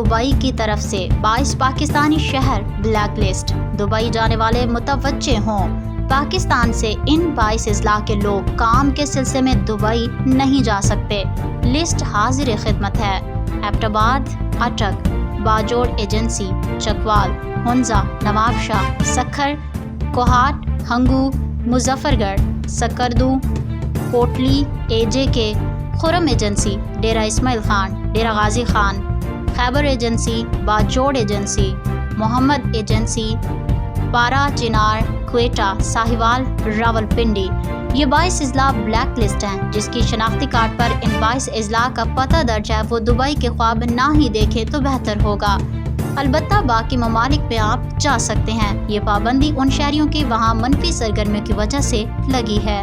Dubai کی طرف سے 22 پاکستانی شہر بلیک لسٹ، دبئی جانے والے متوجہ ہوں، پاکستان سے ان 22 اضلاع کے لوگ کام کے سلسلے میں دبئی نہیں جا سکتے۔ لسٹ حاضر خدمت ہے۔ ایبٹ آباد، اٹک، باجوڑ ایجنسی، چکوال، ہنزا، نواب شاہ، سکھر، کوہاٹ، ہنگو، مظفر گڑھ، سکردو، کوٹلی، اے جے کے، خرم ایجنسی، ڈیرہ اسماعیل خان، ڈیرہ غازی خان، خیبر ایجنسی، باجوڑ ایجنسی، محمد ایجنسی، پارا چنار، کوئٹہ، ساہیوال، راولپنڈی۔ یہ 22 اضلاع بلیک لسٹ ہیں۔ جس کی شناختی کارڈ پر ان 22 اضلاع کا پتہ درج ہے وہ دبئی کے خواب نہ ہی دیکھے تو بہتر ہوگا۔ البتہ باقی ممالک میں آپ جا سکتے ہیں۔ یہ پابندی ان شہریوں کی وہاں منفی سرگرمیوں کی وجہ سے لگی ہے۔